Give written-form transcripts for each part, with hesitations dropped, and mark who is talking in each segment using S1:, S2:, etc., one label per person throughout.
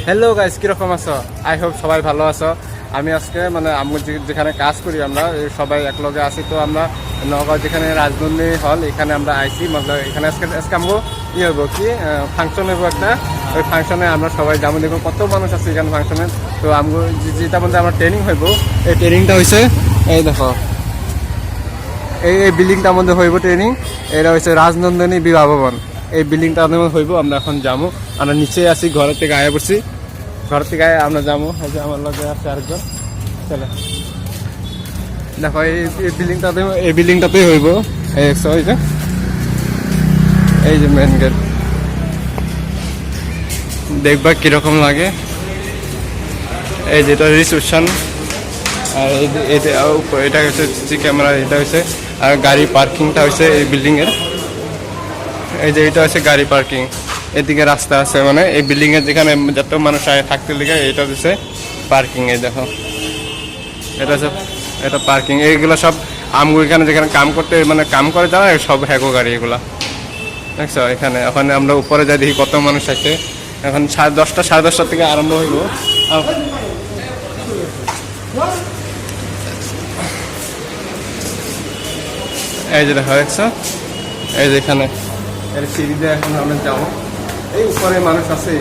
S1: Hello guys, কিরকম আছো? I hope সবাই ভালো আছো। আমি আজকে মানে আমি যেখানে কাজ করি আমরা সবাই একলগে আছি। তো আমরা নগাঁও যেখানে রাজনন্দী হল এখানে আমরা আইসি, মানে এখানে আজকে আমগো হইব কি ফাংশন হইব একটা। ওই ফাংশনে আমরা সবাই যাবো, দেখবো কত মানুষ আছে এখানে ফাংশনে। তো আমগো যেটার মধ্যে আমরা ট্রেনিং হইব, এই ট্রেনিংটা হয়েছে এই দেখো এই বিল্ডিংটার মধ্যে হইব ট্রেনিং। এটা হচ্ছে রাজনন্দিনী বিবাহ ভবন। এই বিল্ডিংটার মধ্যে হইব। আমরা এখন যাবো, আমরা নিচে আছি, ঘরের থেকে আয়া পড়ছি। ঘর থেকে আমরা যাবো, আমার লগে আছে আরেকজন। চলে দেখো এই বিল্ডিংটাতেই হইব। এই যে মেন গেট, দেখবা কিরকম লাগে। এই যেটা রিসেপশন, আর এটা হচ্ছে সিসি ক্যামেরা, এটা হচ্ছে আর গাড়ি পার্কিংটা হচ্ছে এই বিল্ডিং এর। এই যে এটা হচ্ছে গাড়ি পার্কিং, এদিকে রাস্তা আছে, মানে এই বিল্ডিং এর যেখানে যত মানুষ থাকতে লিখে এটা হচ্ছে পার্কিং। এই দেখো এটা পার্কিং। এইগুলো সব আমগো এখানে যেখানে কাম করতে মানে কাম করে যারা সব হ্যাগো গাড়ি এগুলা দেখছো। ওখানে আমরা উপরে যাই, দেখি কত মানুষ আছে। এখন 10:30 সাড়ে 10টার থেকে আরম্ভ হইব। এই যে দেখা যাচ্ছে, এই যে এখানে সিঁড়ি দিয়ে এখন আমরা যাবো। এই উপরে মানুষ আছে,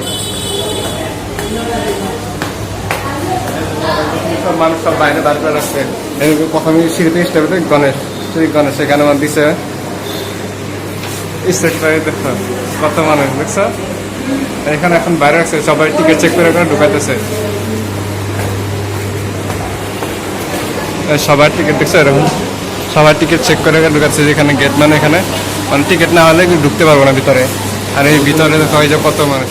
S1: সব মানুষ সব বাইরে দাঁড় করে রাখছে। প্রথমে সিঁড়িতে স্টেপ গণেশ এখানে আমার দিছে স্টেট করে। দেখো কত মানুষ দেখছো এখানে এখন বাইরে রাখছে, সবাই টিকিট চেক করে ঢুকাইতেছে। সবার টিকিট দেখছো এরকম, সবার টিকিট চেক করে ঢুকাচ্ছে। যেখানে গেট মানে এখানে মানে টিকিট না হলে ঢুকতে পারবো না ভিতরে। আর এই ভিতরে দেখা হয় যে কত মানুষ।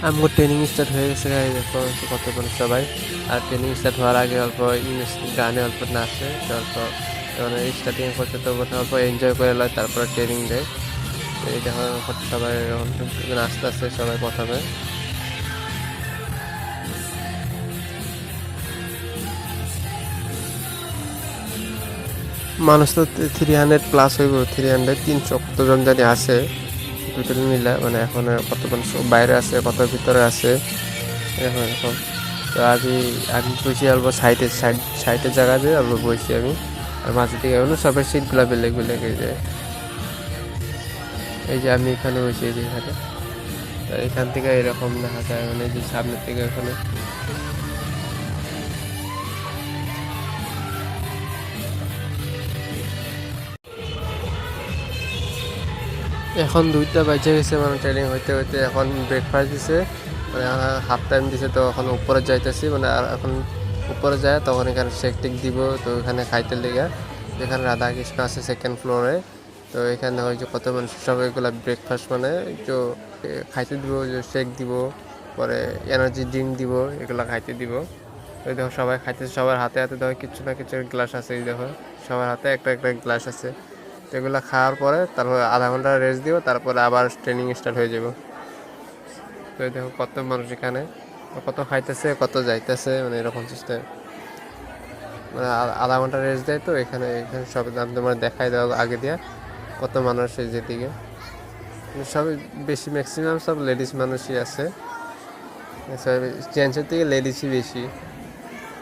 S2: আমার ট্রেনিং স্টার্ট হয়ে গেছে, দেখো কত মানুষ সবাই। আর ট্রেনিং স্টার্ট হওয়ার আগে অল্প ইংলিশ গানে অল্প নাচে, অল্প মানে স্টার্টিং করতে তো অল্প এনজয় করে লয়, তারপরে ট্রেনিং দেয়। এই দেখো সবাই নাচতে আসছে সবাই প্রথমে। মানুষ তো 300+ হইব, 300 কতজন জানি আছে ভিতরে মিলে, মানে এখন কত মানুষ বাইরে আছে, কত ভিতরে আছে এরকম। তো আমি বসি অল্প সাইডের জায়গা দিয়ে অল্প বসি আমি। আর মাঝে থেকে সবার সিটগুলো বেলেগ বেলেগ হয়ে যায়। এই যে আমি এখানে বসি, এই যে এখানে, এখান থেকে এরকম দেখা যায়, মানে যে সামনের থেকে এখানে এখন 2টা বাজে গেছে, মানে ট্রেনিং হইতে হইতে এখন ব্রেকফাস্ট দিছে, মানে হাফ টাইম দিছে। তো এখন উপরে যাইতেছি, মানে আর এখন উপরে যায় তখন এখানে শেক টেক দিব। তো এখানে খাইতে লেগে যেখানে রাধা কৃষ্ণ আছে সেকেন্ড ফ্লোরে। তো এখানে হয় যে কত মানুষ সব এগুলো ব্রেকফাস্ট মানে যে খাইতে দিব, যে শেক দিব, পরে এনার্জি ড্রিঙ্ক দিব, এগুলো খাইতে দিব। তো দেখো সবাই খাইতেছে, সবার হাতে হাতে দেখো কিছু না কিছু গ্লাস আছে। এই দেখো সবার হাতে একটা একটা গ্লাস আছে। এগুলো খাওয়ার পরে তারপর আধা ঘন্টা রেস্ট দিব, তারপরে আবার ট্রেনিং স্টার্ট হয়ে যাব। তো দেখো কত মানুষ এখানে, কত খাইতেছে কত যাইতেছে, মানে এরকম সিস্টেম। মানে আধা ঘন্টা রেস্ট দেয়। তো এখানে সব তোমার দেখাই দেওয়া আগে দিয়া কত মানুষ এই যেদিকে সব বেশি ম্যাক্সিমাম সব লেডিস মানুষই আছে, জেন্টসের থেকে লেডিসই বেশি।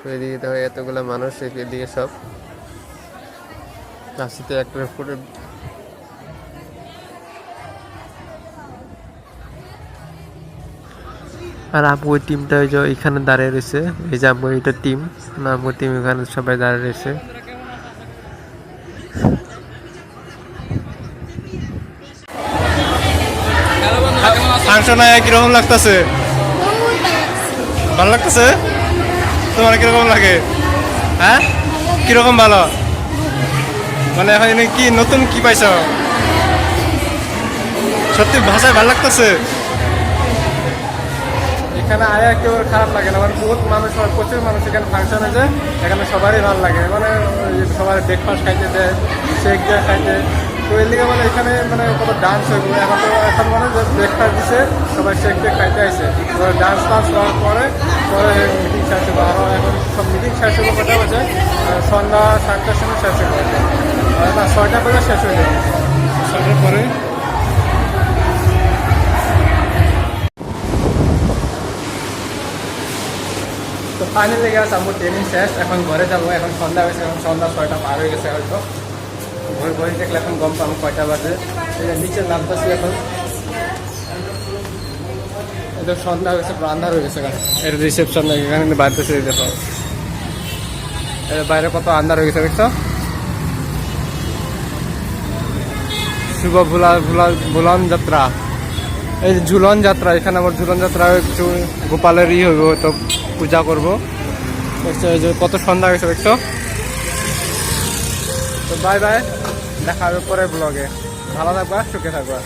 S2: তো এদিকে দেখো এতগুলো মানুষ, এদিকে সব কাশিতে একটা ফুটে। আর আমগো টিমটা ওই যে এখানে দাঁড়িয়ে রয়েছে, এই যে আমগো এটা টিম, আমগো টিম এখানে সবাই দাঁড়িয়ে রয়েছে।
S1: ফাংশন কিরকম লাগতেছে? ভালো লাগতেছে? তোমার কিরকম লাগে? হ্যাঁ, কিরকম ভালো? মানে এখন কি নতুন কি পাইছ? সত্যি ভাষায় ভালো লাগতেছে? এখানে আয়া কেউ খারাপ লাগে না, মানে বহুত মানুষ হয়, প্রচুর মানুষ এখানে ফাংশনে যায়। এখানে সবারই ভালো লাগে, মানে সবার ব্রেকফাস্ট খাইতে দেয়, শেক দেয় খাইতে, তো এর লিগে মানে এখানে মানে কত ডান্স হইব এখন মানে ব্রেকফাস্ট দিছে সবাই শেক টেক খাইতে আসে ডান্স টান্স করার পরে পরে মিটিং শেষ হবো আরও এখন সব মিটিং শেষ হবো কটা বাজে সন্ধ্যা 7টার সময় শেষ হয়ে যাবে না 6টা বাজে শেষ হয়ে যাবে 6টার পরে তো ফাইনালি গেছে আমার ট্রেনিং শেষ এখন ঘরে যাবো এখন সন্ধ্যা হয়েছে এখন সন্ধ্যা 6টা পার হয়ে গেছে হয়তো ঘরে ঘরে দেখলে এখন গম পাম কয়টা বাজে নিচে নামতেছি এখন এটা সন্ধ্যা হয়েছে পুরো আন্ধার হয়ে গেছে এটা রিসেপশন এখানে বাড়তেছে দেখো এটা বাইরে কত আন্ধার হয়ে গেছে দেখছো শুভ ভুলন যাত্রা এই ঝুলন যাত্রা এখানে আমার ঝুলন যাত্রা একটু গোপালেরই হইব তো পূজা করবো দেখছো এই যে কত সন্ধ্যা হয়েছে দেখছো তো বাই বাই দেখা হবে পরে ব্লগে ভালো থাকবা সুখে থাকবা